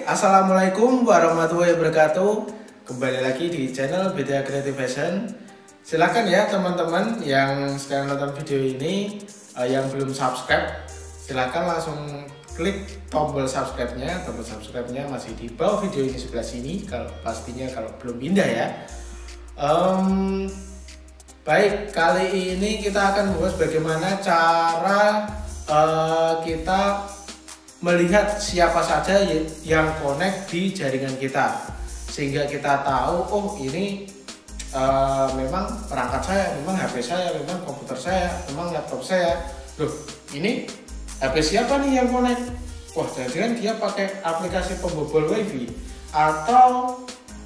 Assalamualaikum warahmatullahi wabarakatuh. Kembali lagi di channel Beda Creative Fashion. Silahkan ya teman-teman yang sedang nonton video ini, yang belum subscribe, silahkan langsung klik tombol subscribe-nya. Tombol subscribe-nya masih di bawah video ini sebelah sini. Kalau belum pindah ya. Baik, kali ini kita akan bahas bagaimana cara kita melihat siapa saja yang connect di jaringan kita, sehingga kita tahu, oh ini memang perangkat saya, memang HP saya, memang komputer saya, memang laptop saya. Loh, ini HP siapa nih yang connect? Wah, jangan-jangan dia pakai aplikasi pembobol wifi, atau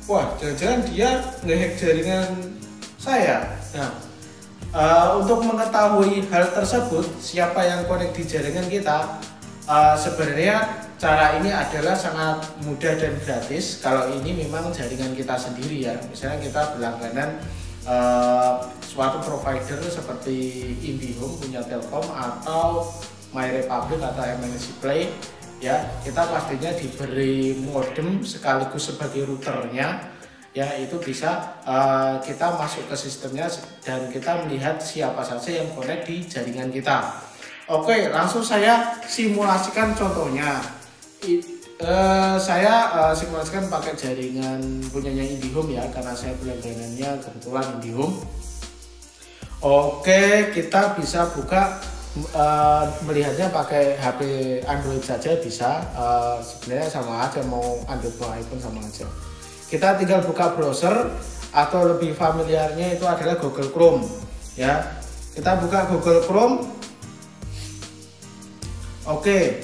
wah, jangan-jangan dia ngehack jaringan saya. Nah, untuk mengetahui hal tersebut, siapa yang connect di jaringan kita, sebenarnya cara ini adalah sangat mudah dan gratis kalau ini memang jaringan kita sendiri ya. Misalnya kita berlangganan suatu provider seperti IndiHome punya Telkom atau MyRepublic atau MNC Play ya, kita pastinya diberi modem sekaligus sebagai routernya ya. Itu bisa kita masuk ke sistemnya dan kita melihat siapa saja yang connect di jaringan kita. Oke, langsung saya simulasikan contohnya. Saya simulasikan pakai jaringan punyanya IndiHome ya, karena saya berlangganannya kebetulan IndiHome. Oke, kita bisa buka, melihatnya pakai HP Android saja bisa. Sebenarnya sama aja, mau Android mau iPhone sama aja. Kita tinggal buka browser, atau lebih familiarnya itu adalah Google Chrome ya. Kita buka Google Chrome. Oke,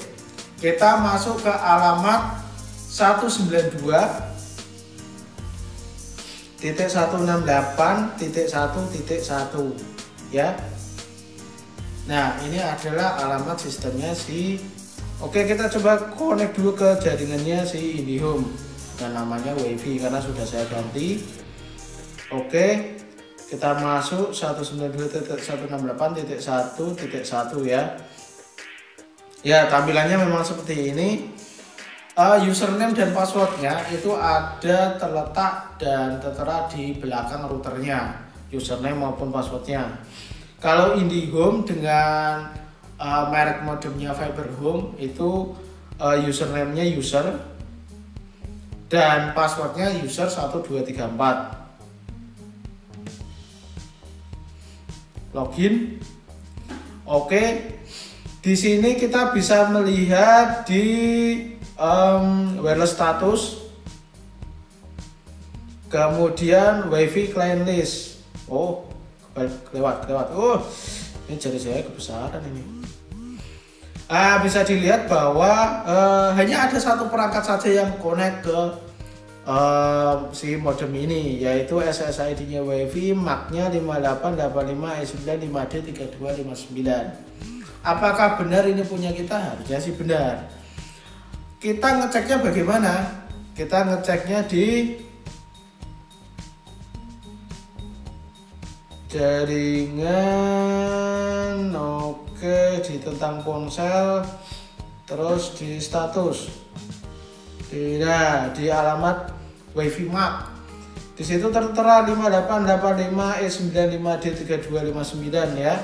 kita masuk ke alamat 192.168.1.1 ya. Nah, ini adalah alamat sistemnya si. Oke, kita coba connect dulu ke jaringannya si IndiHome dan namanya WiFi karena sudah saya ganti. Oke, kita masuk 192.168.1.1 ya. Ya, tampilannya memang seperti ini. Username dan passwordnya itu ada terletak dan tertera di belakang routernya, username maupun passwordnya. Kalau IndiHome dengan merek modemnya Fiberhome itu username-nya user dan passwordnya user 1234. Login. Oke. Di sini kita bisa melihat di wireless status, kemudian WiFi client list. Oh, lewat. Oh, ini jari saya kebesaran ini. Bisa dilihat bahwa hanya ada satu perangkat saja yang connect ke si modem ini, yaitu SSID-nya WiFi, MAC-nya 5885E9 5D3259. Apakah benar ini punya kita? Harusnya sih benar. Kita ngeceknya bagaimana? Kita ngeceknya di jaringan, oke, di tentang ponsel, terus di status, di alamat WiFi MAC. Di situ tertera 5885E95D3259 ya.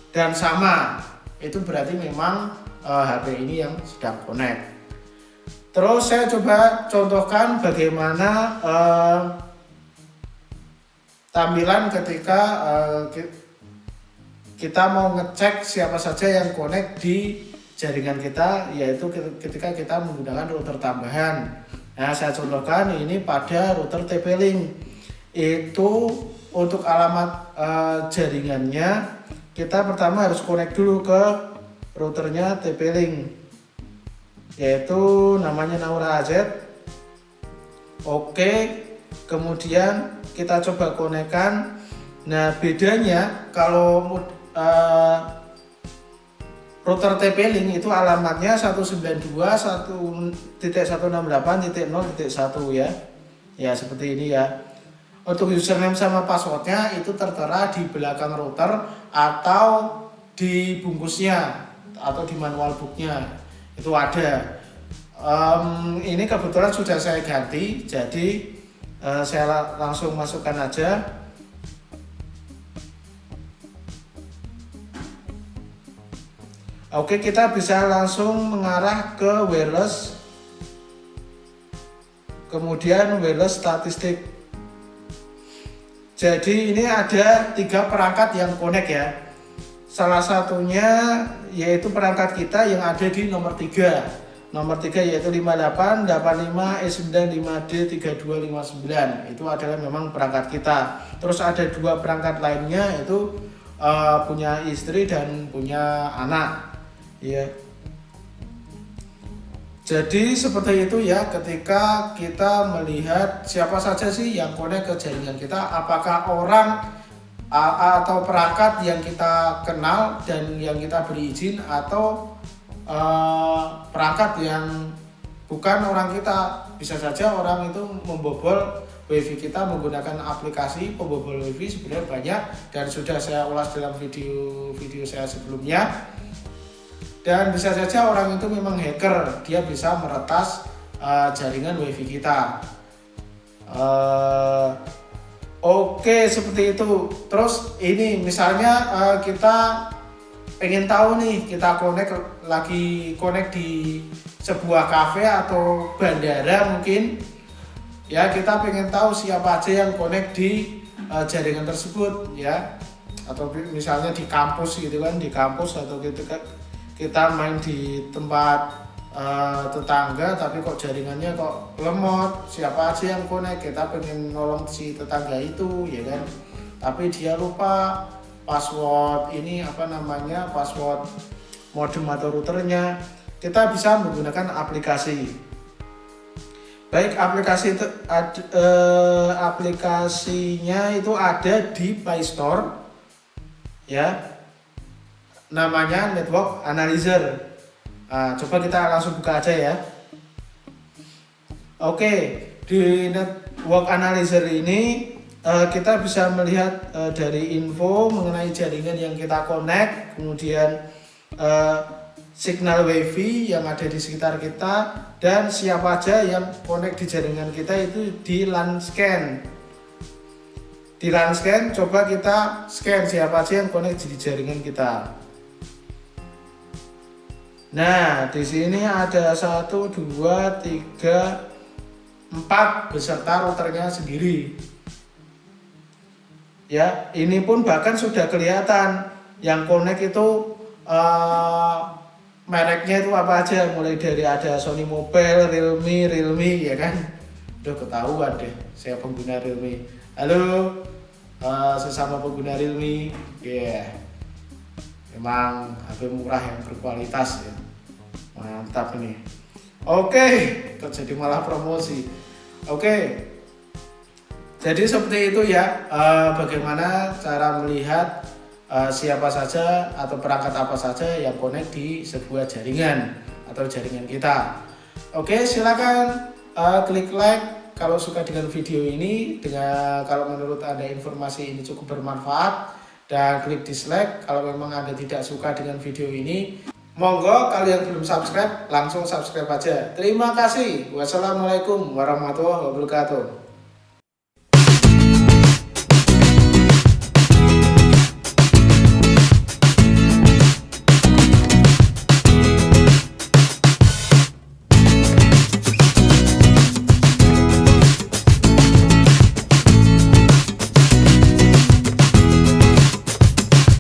Dan sama, itu berarti memang HP ini yang sedang connect. Terus saya coba contohkan bagaimana tampilan ketika kita mau ngecek siapa saja yang connect di jaringan kita, yaitu ketika kita menggunakan router tambahan. Nah, saya contohkan ini pada router TP-Link. Itu untuk alamat jaringannya, kita pertama harus connect dulu ke routernya TP-Link, yaitu namanya Naura AZ. Oke, kemudian kita coba konekkan. Nah, bedanya kalau router TP-Link itu alamatnya 192.168.0.1 ya. Ya, seperti ini ya. Untuk username sama passwordnya itu tertera di belakang router atau di bungkusnya atau di manual booknya itu ada. Ini kebetulan sudah saya ganti, jadi saya langsung masukkan aja. Oke, kita bisa langsung mengarah ke wireless, kemudian wireless statistik. Jadi ini ada 3 perangkat yang connect ya. Salah satunya yaitu perangkat kita yang ada di nomor 3. Nomor 3 yaitu 5885E95D3259. Itu adalah memang perangkat kita. Terus ada 2 perangkat lainnya, yaitu punya istri dan punya anak. Ya. Jadi seperti itu ya, ketika kita melihat siapa saja sih yang connect ke jaringan kita, apakah orang atau perangkat yang kita kenal dan yang kita beri izin, atau perangkat yang bukan orang kita. Bisa saja orang itu membobol wifi kita menggunakan aplikasi pembobol wifi, sebenarnya banyak dan sudah saya ulas dalam video saya sebelumnya. Dan bisa saja orang itu memang hacker, dia bisa meretas jaringan wifi kita. Oke, seperti itu. Terus ini misalnya kita pengen tahu nih, kita lagi connect di sebuah cafe atau bandara mungkin ya, kita pengen tahu siapa aja yang connect di jaringan tersebut ya, atau misalnya di kampus gitu kan, di kampus atau gitu kan, kita main di tempat tetangga tapi kok jaringannya kok lemot, siapa aja yang connect, kita pengen nolong si tetangga itu ya kan, tapi dia lupa password password modem atau routernya. Kita bisa menggunakan aplikasi. Baik, aplikasinya itu ada di Play Store ya, namanya Network Analyzer. Coba kita langsung buka aja ya. Oke, di Network Analyzer ini kita bisa melihat dari info mengenai jaringan yang kita connect, kemudian signal wifi yang ada di sekitar kita, dan siapa aja yang connect di jaringan kita itu di LAN scan. Di LAN scan, coba kita scan siapa aja yang connect di jaringan kita. Nah, di sini ada 1, 2, 3, 4 beserta routernya sendiri. Ya, ini pun bahkan sudah kelihatan yang connect itu mereknya itu apa aja, mulai dari ada Sony Mobile, Realme ya kan. Udah ketahuan deh saya pengguna Realme. Halo, sesama pengguna Realme. Ya, memang HP murah yang berkualitas ya. Mantap ini. Oke, kok jadi malah promosi. Oke. Jadi seperti itu ya, bagaimana cara melihat siapa saja atau perangkat apa saja yang connect di sebuah jaringan atau jaringan kita. Oke, silakan klik like kalau suka dengan video ini, kalau menurut Anda informasi ini cukup bermanfaat, dan klik dislike kalau memang Anda tidak suka dengan video ini. Monggo, kalian belum subscribe langsung subscribe aja. Terima kasih. Wassalamualaikum warahmatullahi wabarakatuh.